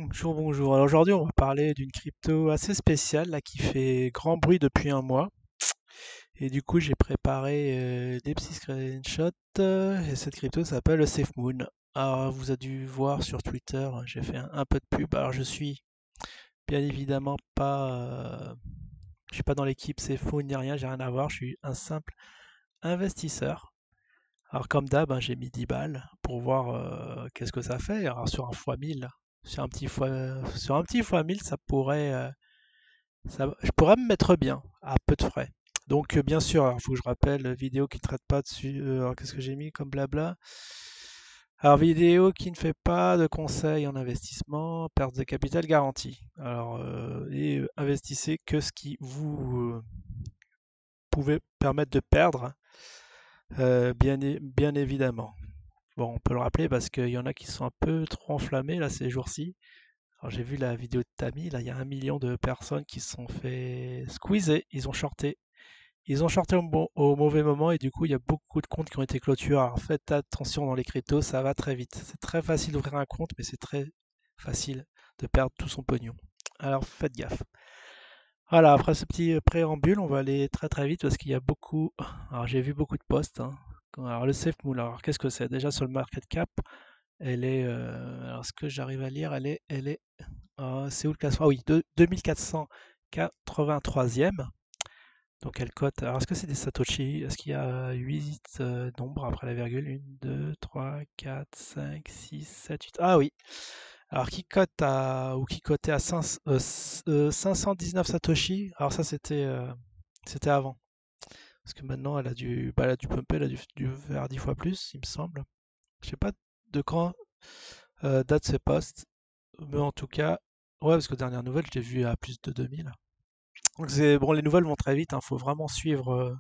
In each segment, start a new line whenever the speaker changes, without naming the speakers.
Bonjour, bonjour. Alors aujourd'hui, on va parler d'une crypto assez spéciale là, qui fait grand bruit depuis un mois. Et du coup, j'ai préparé des petits screenshots. Et cette crypto s'appelle le SafeMoon. Alors, vous avez dû voir sur Twitter, j'ai fait un peu de pub. Alors, je suis bien évidemment pas, je suis pas dans l'équipe SafeMoon ni rien, j'ai rien à voir. Je suis un simple investisseur. Alors, comme d'hab, hein, j'ai mis 10 balles pour voir qu'est-ce que ça fait. Alors, sur un fois 1000, sur un petit fois 1000, je pourrais me mettre bien à peu de frais. Donc, bien sûr, il faut que je rappelle, vidéo qui ne traite pas dessus. Alors, qu'est-ce que j'ai mis comme blabla? Alors, vidéo qui ne fait pas de conseils en investissement, perte de capital garantie. Alors, investissez que ce qui vous pouvez permettre de perdre, bien évidemment. Bon, on peut le rappeler parce qu'il y en a qui sont un peu trop enflammés là ces jours-ci. Alors j'ai vu la vidéo de Tammy, là il y a 1 million de personnes qui se sont fait squeezer, ils ont shorté. Ils ont shorté au mauvais moment et du coup il y a beaucoup de comptes qui ont été clôturés. Alors faites attention dans les cryptos, ça va très vite. C'est très facile d'ouvrir un compte, mais c'est très facile de perdre tout son pognon. Alors faites gaffe. Voilà, après ce petit préambule, on va aller très très vite parce qu'il y a beaucoup. Alors j'ai vu beaucoup de posts, hein. Alors le SafeMoon, alors qu'est-ce que c'est? Déjà sur le market cap, elle est. Alors ce que j'arrive à lire, elle est. C'est où le classement? Ah oui, 2483e. Donc elle cote. Alors est-ce que c'est des Satoshi? Est-ce qu'il y a 8 nombres après la virgule? 1, 2, 3, 4, 5, 6, 7, 8. Ah oui. Alors qui cote à ou qui cotait à 519 Satoshi? Alors ça c'était avant. Parce que maintenant elle a dû pumper, elle a dû faire 10 fois plus, il me semble. Je sais pas de quand date ce post, mais en tout cas, ouais, parce que dernière nouvelle, je l'ai vu à plus de 2000. Donc c'est bon, les nouvelles vont très vite, il faut vraiment suivre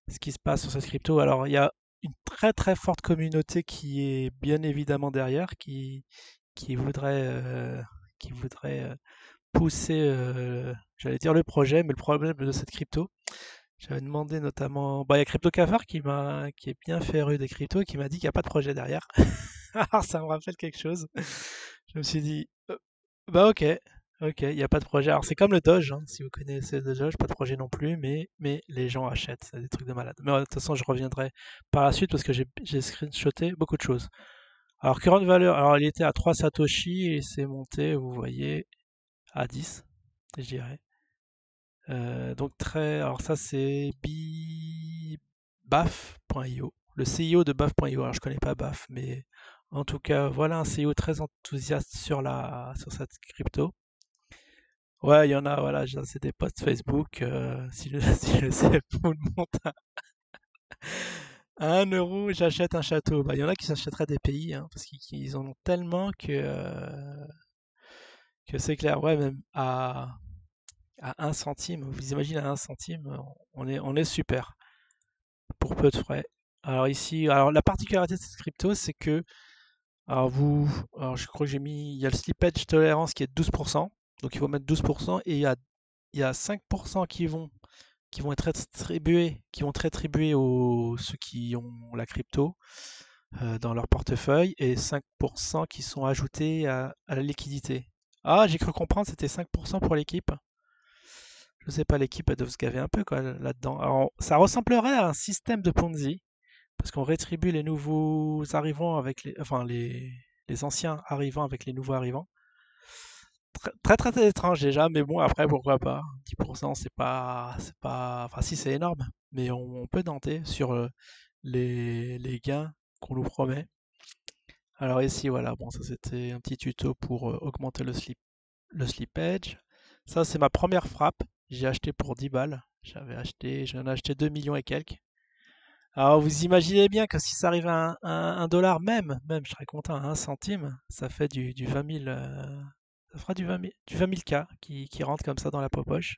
ce qui se passe sur cette crypto. Alors il y a une très très forte communauté qui est bien évidemment derrière, qui voudrait, qui voudrait pousser, j'allais dire le projet, mais le problème de cette crypto, j'avais demandé notamment, bah, il y a Crypto Cafard qui est bien féru des cryptos, et qui m'a dit qu'il n'y a pas de projet derrière. Alors ça me rappelle quelque chose. Je me suis dit, bah ok, ok, il n'y a pas de projet. Alors c'est comme le Doge, hein, si vous connaissez le Doge, pas de projet non plus, mais les gens achètent, c'est des trucs de malade. Mais de toute façon, je reviendrai par la suite parce que j'ai screenshoté beaucoup de choses. Alors current valeur, alors il était à 3 Satoshi et c'est monté, vous voyez, à 10, je dirais. Donc très, alors ça c'est baf.io, le CIO de baf.io. Alors je connais pas Baf, mais en tout cas voilà un CIO très enthousiaste sur cette crypto. Ouais, il y en a, voilà, c'est des posts Facebook. Si le, si le CFO le monte à 1 euro, j'achète un château. Bah, il y en a qui s'achèteraient des pays, hein, parce qu'ils en ont tellement que c'est clair. Ouais, même à 1 centime, vous imaginez à 1 centime, on est super pour peu de frais. Alors ici, alors la particularité de cette crypto, c'est que, alors alors je crois que il y a le slippage tolérance qui est de 12%, donc il faut mettre 12%, et il y a 5% qui vont être rétribués, qui vont être rétribués aux ceux qui ont la crypto dans leur portefeuille, et 5% qui sont ajoutés à la liquidité. Ah, j'ai cru comprendre, c'était 5% pour l'équipe. Je sais pas, l'équipe elle doit se gaver un peu quoi, là-dedans. Alors, ça ressemblerait à un système de Ponzi, parce qu'on rétribue les nouveaux arrivants enfin les anciens arrivants avec les nouveaux arrivants. Très, très, très étrange déjà, mais bon, après, pourquoi pas. 10%, enfin si, c'est énorme, mais on peut tenter sur les gains qu'on nous promet. Alors ici, voilà, bon, ça c'était un petit tuto pour augmenter le slippage. Ça, c'est ma première frappe. J'ai acheté pour 10 balles. J'en ai acheté 2 millions et quelques. Alors vous imaginez bien que si ça arrive à un dollar même, je serais content, à 1 centime, ça fait du 20 000, ça fera du 20 000 K qui rentre comme ça dans la poche.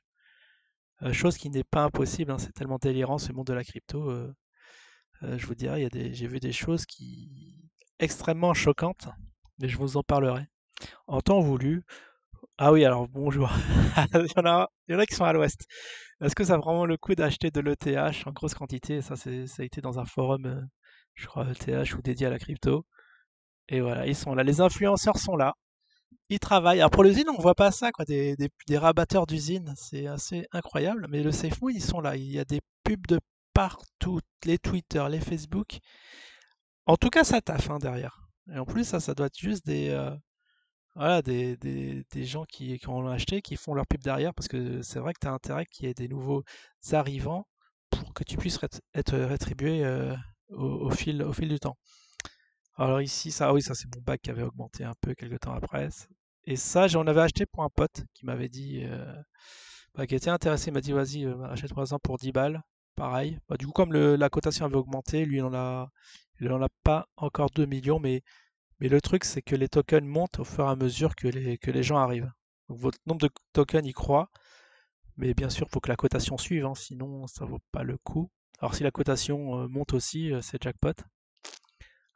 Chose qui n'est pas impossible, hein, c'est tellement délirant ce monde de la crypto. Je vous dirais, j'ai vu des choses extrêmement choquantes, mais je vous en parlerai. En temps voulu. Ah oui, alors bonjour. Il y en a qui sont à l'ouest. Est-ce que ça vaut vraiment le coup d'acheter de l'ETH en grosse quantité? Ça a été dans un forum, je crois, ETH ou dédié à la crypto. Et voilà, ils sont là. Les influenceurs sont là. Ils travaillent. Alors pour l'usine, on voit pas ça, quoi, des rabatteurs d'usines, c'est assez incroyable. Mais le SafeMoon, ils sont là. Il y a des pubs de partout, les Twitter, les Facebook. En tout cas, ça taffe hein, derrière. Et en plus, ça doit être juste voilà, des gens qui ont acheté, qui font leur pub derrière, parce que c'est vrai que tu as intérêt qu'il y ait des nouveaux arrivants pour que tu puisses être rétribué au fil du temps. Alors ici, ça, ah oui, ça c'est mon bac qui avait augmenté un peu quelques temps après. Et ça, j'en avais acheté pour un pote qui m'avait dit, bah, qui était intéressé, il m'a dit vas-y, achète-moi un pour 10 balles. Pareil. Bah, du coup, comme la cotation avait augmenté, lui, il en a pas encore 2 millions, mais le truc, c'est que les tokens montent au fur et à mesure que les gens arrivent. Donc votre nombre de tokens, il croît, mais bien sûr, il faut que la cotation suive, hein, sinon ça vaut pas le coup. Alors si la cotation monte aussi, c'est jackpot.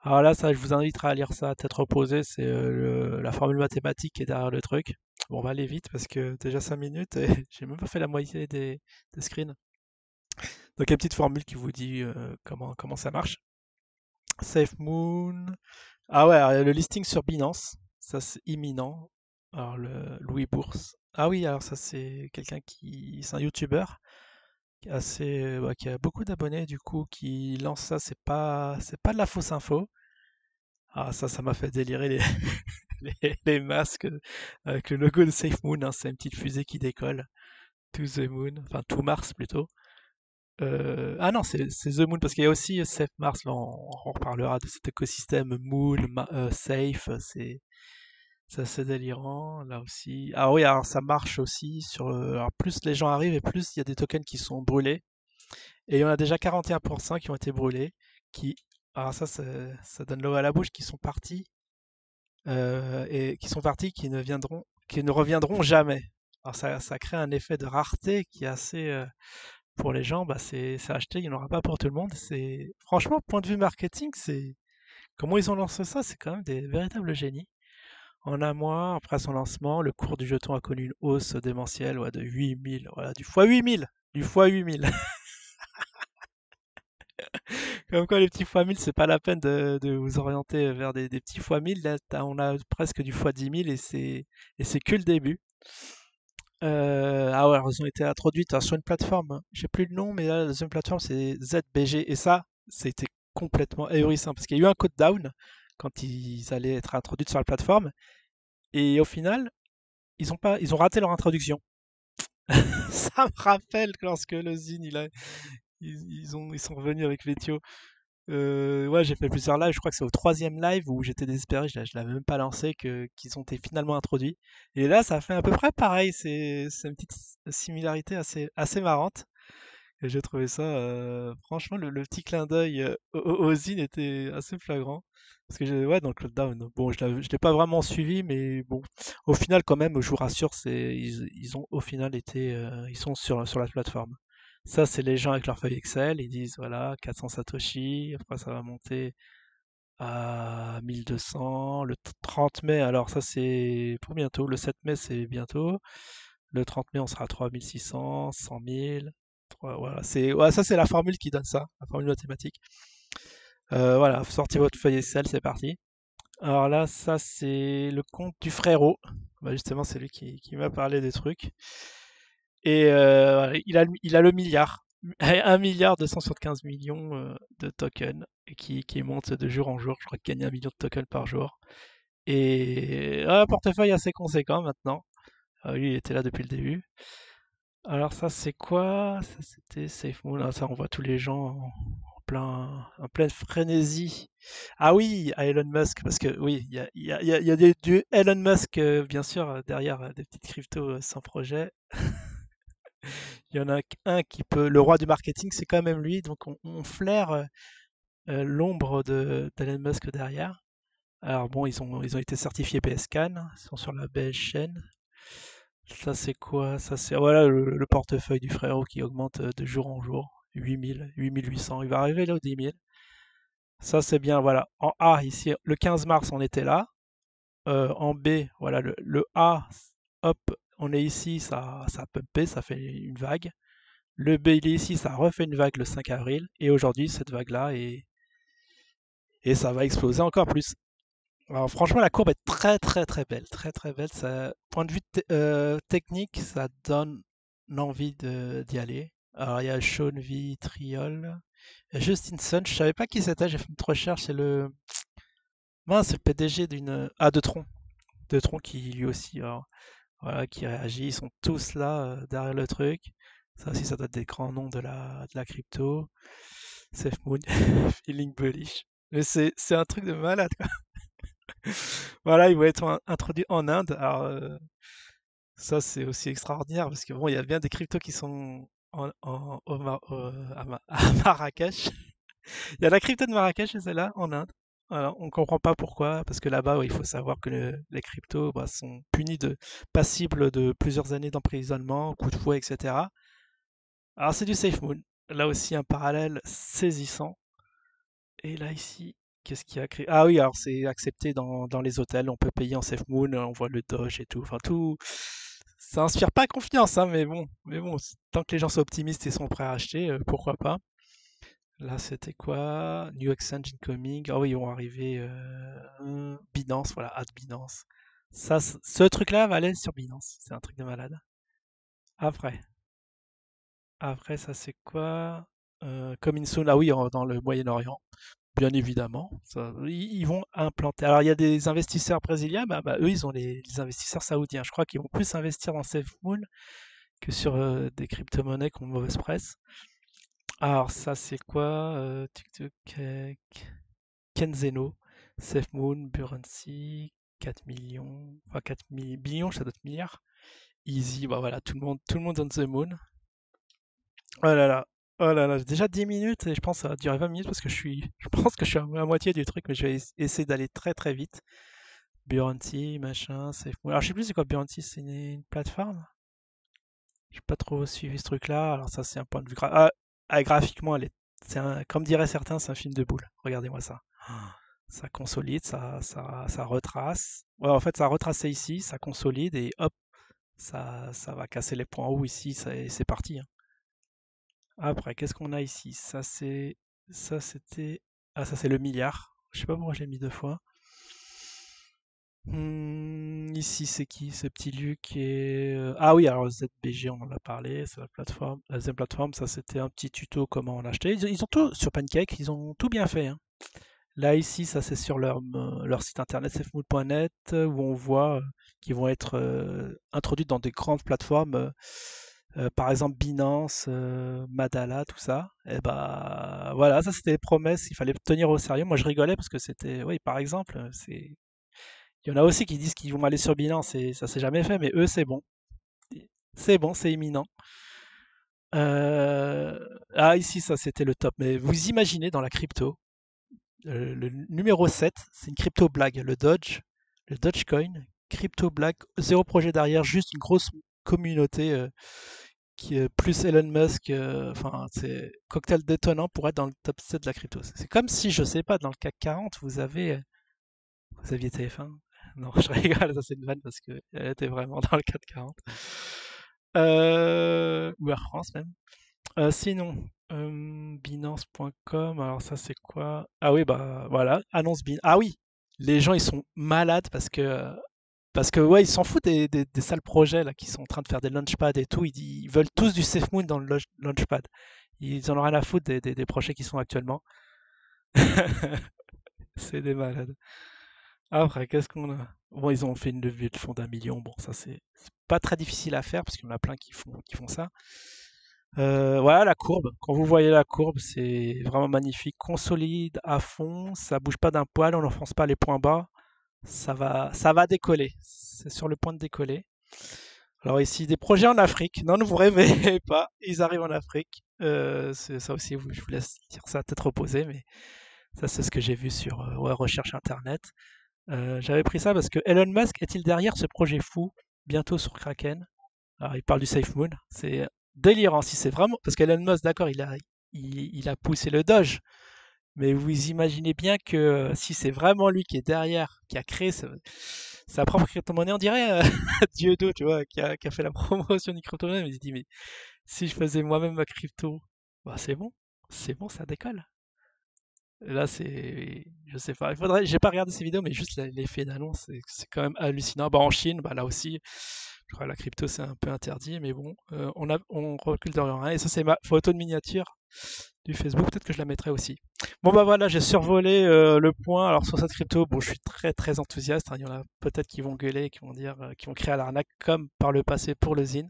Alors là, ça, je vous inviterai à lire ça à tête reposée, c'est la formule mathématique qui est derrière le truc. Bon, on va aller vite parce que déjà 5 minutes et j'ai même pas fait la moitié des screens. Donc, il y a une petite formule qui vous dit comment ça marche. SafeMoon. Ah ouais, alors, le listing sur Binance, ça c'est imminent. Alors, le Louis Bourse. Ah oui, alors ça c'est quelqu'un qui. C'est un YouTuber qui, est assez, ouais, qui a beaucoup d'abonnés, du coup, qui lance ça. C'est pas de la fausse info. Ah, ça m'a fait délirer les masques avec le logo de SafeMoon, hein, c'est une petite fusée qui décolle. To the Moon, enfin to Mars plutôt. Ah non, c'est The Moon parce qu'il y a aussi Safe Mars, là on reparlera de cet écosystème Moon, Safe, c'est assez délirant là aussi. Ah oui, alors ça marche aussi sur alors plus les gens arrivent et plus il y a des tokens qui sont brûlés. Et il y en a déjà 41% qui ont été brûlés, qui alors ça donne l'eau à la bouche, qui sont partis et qui sont partis, qui ne reviendront jamais. Alors ça crée un effet de rareté qui est assez pour les gens, bah c'est acheté, il n'y en aura pas pour tout le monde. C'est franchement, point de vue marketing, c'est comment ils ont lancé ça, c'est quand même des véritables génies. En un mois après son lancement, le cours du jeton a connu une hausse démentielle ouais, de 8000, voilà, du fois 8000, du fois 8000. Comme quoi les petits fois 1000, c'est pas la peine de vous orienter vers des petits fois 1000. Là, on a presque du fois 10 000 et c'est que le début. Ah ouais, alors, elles ont été introduites sur une plateforme, hein. J'ai plus le nom, mais là, la deuxième plateforme, c'est ZBG. Et ça, c'était complètement ahurissant parce qu'il y a eu un code down quand ils allaient être introduits sur la plateforme. Et au final, ils ont raté leur introduction. Ça me rappelle que lorsque le Zine, ils sont revenus avec Vetio. Ouais, j'ai fait plusieurs lives. Je crois que c'est au troisième live où j'étais désespéré. Je l'avais même pas lancé qu'ils ont été finalement introduits. Et là, ça fait à peu près pareil. C'est une petite similarité assez marrante. Et j'ai trouvé ça, franchement, le petit clin d'œil au Zine était assez flagrant. Parce que ouais, donc le down. Bon, je l'ai pas vraiment suivi, mais bon, au final, quand même, je vous rassure, ils ont au final été, ils sont sur la plateforme. Ça, c'est les gens avec leur feuille Excel, ils disent voilà, 400 Satoshi, après ça va monter à 1200, le 30 mai, alors ça c'est pour bientôt, le 7 mai c'est bientôt, le 30 mai on sera à 3600, 100 000, voilà, ouais, ça c'est la formule qui donne ça, la formule mathématique. Voilà, sortez votre feuille Excel, c'est parti. Alors là, ça c'est le compte du frérot. Bah, justement, c'est lui qui m'a parlé des trucs. Et voilà, il a le milliard. 1 milliard 275 millions de tokens et qui monte de jour en jour. Je crois qu'il gagne 1 million de tokens par jour. Et un portefeuille assez conséquent maintenant. Lui, il était là depuis le début. Alors ça, c'est quoi? Ça, c'était SafeMoon. Ah, ça, on voit tous les gens en pleine frénésie. Ah oui, à Elon Musk, parce que oui, il y a du Elon Musk, bien sûr, derrière des petites cryptos sans projet. Il y en a un qui peut, le roi du marketing, c'est quand même lui, donc on flaire l'ombre d'Elon Musk derrière. Alors bon, ils ont été certifiés PSCAN, ils sont sur la belle chaîne. Ça c'est quoi? Ça c'est voilà le portefeuille du frérot qui augmente de jour en jour. 8000, 8800, il va arriver là aux 10 000. Ça c'est bien, voilà. En A, ici, le 15 mars, on était là. En B, voilà, le A, hop, on est ici, ça a pumpé, ça fait une vague. Le B, il est ici, ça refait une vague le 5 avril. Et aujourd'hui, cette vague-là, et ça va exploser encore plus. Alors, franchement, la courbe est très très très belle, très très belle. Ça, point de vue technique, ça donne l'envie d'y aller. Alors, il y a Sean V. Triol, Justin Sun. Je savais pas qui c'était. J'ai fait une petite recherche. C'est le mince, c'est le PDG de Tron qui lui aussi, alors, voilà, qui réagit. Ils sont tous là derrière le truc. Ça aussi, ça doit être des grands noms de la crypto. Safe Moon, Feeling Bullish. Mais c'est un truc de malade, quoi. Voilà, il va être introduit en Inde. Alors, ça, c'est aussi extraordinaire parce que bon, il y a bien des cryptos qui sont à Marrakech. Il y a la crypto de Marrakech et celle-là en Inde. Voilà, on comprend pas pourquoi, parce que là-bas, ouais, il faut savoir que les cryptos bah, sont punis passibles de plusieurs années d'emprisonnement, coups de fouet, etc. Alors, c'est du SafeMoon. Là aussi, un parallèle saisissant. Et là, ici, qu'est-ce qu'il y a créé? Ah oui, alors c'est accepté dans les hôtels, on peut payer en SafeMoon, on voit le Doge et tout. Enfin, tout. Ça inspire pas confiance, hein, mais bon, tant que les gens sont optimistes et sont prêts à acheter, pourquoi pas. Là, c'était quoi? New Exchange Incoming. Ah oui, ils vont arriver. Binance, voilà, ad Binance. Ça, ce truc-là va aller sur Binance. C'est un truc de malade. Après, après, ça c'est quoi? Coming soon. Ah oui, dans le Moyen-Orient. Bien évidemment, ils vont implanter. Alors, il y a des investisseurs brésiliens, bah, eux, ils ont les investisseurs saoudiens. Je crois qu'ils vont plus investir dans SafeMoon que sur des crypto-monnaies qui ont mauvaise presse. Alors, ça, c'est quoi? TikTok, Kenzeno, SafeMoon, Buoyancy, 4 millions, enfin 4 millions, ça doit être milliards. Easy, bah voilà, tout le monde on the moon. Oh là là, oh là là, j'ai déjà 10 minutes et je pense que ça va durer 20 minutes parce que je pense que je suis à moitié du truc, mais je vais essayer d'aller très très vite. Buoyancy, machin, c'est fou. Alors je sais plus c'est quoi Buoyancy, c'est une plateforme? J'ai pas trop suivi ce truc-là. Alors ça c'est un point de vue graphiquement, comme diraient certains, c'est un film de boule. Regardez-moi ça. Ça consolide, ça retrace. Ouais, en fait, ça a retracé ici, ça consolide et hop, ça va casser les points hauts ici, et c'est parti, hein. Après, qu'est-ce qu'on a ici? Ça c'était, ah ça c'est le milliard. Je sais pas pourquoi je l'ai mis deux fois. Ici c'est qui? Ce petit Luc et ah oui, alors ZBG on en a parlé, c'est la plateforme, la deuxième plateforme. Ça c'était un petit tuto comment en acheter. Ils ont tout sur Pancake, ils ont tout bien fait, hein. Là, ici, ça c'est sur leur site internet safemood.net où on voit qu'ils vont être introduits dans des grandes plateformes, par exemple Binance, Madala, tout ça. Et bah voilà, ça c'était les promesses, il fallait tenir au sérieux. Moi je rigolais parce que c'était, oui, par exemple, il y en a aussi qui disent qu'ils vont aller sur Binance et ça s'est jamais fait, mais eux c'est bon. C'est bon, c'est imminent. Euh, Ah, ici, ça c'était le top. Mais vous imaginez dans la crypto, le numéro 7, c'est une crypto blague. Le Dogecoin, crypto blague, zéro projet derrière, juste une grosse communauté qui est plus Elon Musk. Enfin, c'est cocktail détonnant pour être dans le top 7 de la crypto. C'est comme si, je sais pas, dans le CAC 40, vous aviez TF1. Non, je rigole, ça c'est une vanne parce qu'elle était vraiment dans le CAC 40. Ou Air France même. Sinon, Binance.com, alors ça c'est quoi? Ah oui, bah voilà, annonce Binance. Ah oui, les gens ils sont malades parce que ouais, ils s'en foutent des sales projets là qui sont en train de faire des launchpads et tout. Ils veulent tous du SafeMoon dans le launchpad. Ils en ont rien à foutre des projets qui sont actuellement. C'est des malades. Après, qu'est-ce qu'on a? Bon, ils ont fait une levée de fonds d'1 million. Bon, ça c'est pas très difficile à faire parce qu'il y en a plein qui font ça. Voilà la courbe. Quand vous voyez la courbe, c'est vraiment magnifique. Consolide à fond, ça bouge pas d'un poil, on n'enfonce pas les points bas. Ça va décoller. C'est sur le point de décoller. Alors ici, des projets en Afrique. Non, ne vous réveillez pas. Ils arrivent en Afrique. Ça aussi, je vous laisse dire ça à tête reposée, mais ça, c'est ce que j'ai vu sur ouais, recherche internet. J'avais pris ça parce que Elon Musk est-il derrière ce projet fou bientôt sur Kraken? Alors, il parle du SafeMoon. C'est délirant. Si c'est vraiment. Parce qu'Elon Musk, d'accord, il a poussé le Doge. Mais vous imaginez bien que si c'est vraiment lui qui est derrière, qui a créé sa propre crypto-monnaie, on dirait Dieudo, tu vois, qui a fait la promotion du crypto-monnaie. Mais il se dit, mais si je faisais moi-même ma crypto, bah c'est bon, ça décolle. Là, c'est, je sais pas. J'ai pas regardé ces vidéos, mais juste l'effet d'annonce, c'est quand même hallucinant. Bah, en Chine, bah, là aussi, je crois que la crypto c'est un peu interdit, mais bon, on recule de rien. Et ça, c'est ma photo de miniature du Facebook. Peut-être que je la mettrai aussi. Bon, bah voilà, j'ai survolé le point. Alors, sur cette crypto, bon, je suis très très enthousiaste, hein. Il y en a peut-être qui vont gueuler, qui vont dire, qui vont créer à l'arnaque, comme par le passé pour le Zine.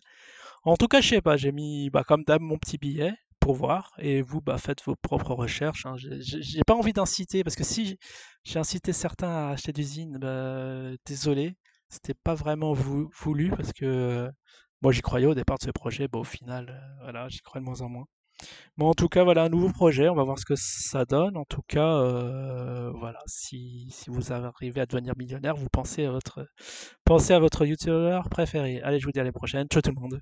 En tout cas, je sais pas, j'ai mis bah, comme d'hab mon petit billet pour voir, et vous bah, faites vos propres recherches, hein. J'ai pas envie d'inciter, parce que si j'ai incité certains à acheter du Zine, bah, désolé, c'était pas vraiment voulu, parce que moi j'y croyais au départ de ce projet, bah, au final, voilà, j'y crois de moins en moins. Mais en tout cas, voilà un nouveau projet, on va voir ce que ça donne. En tout cas, voilà, si vous arrivez à devenir millionnaire, vous pensez à votre youtubeur préféré. Allez, je vous dis à la prochaine, ciao tout le monde.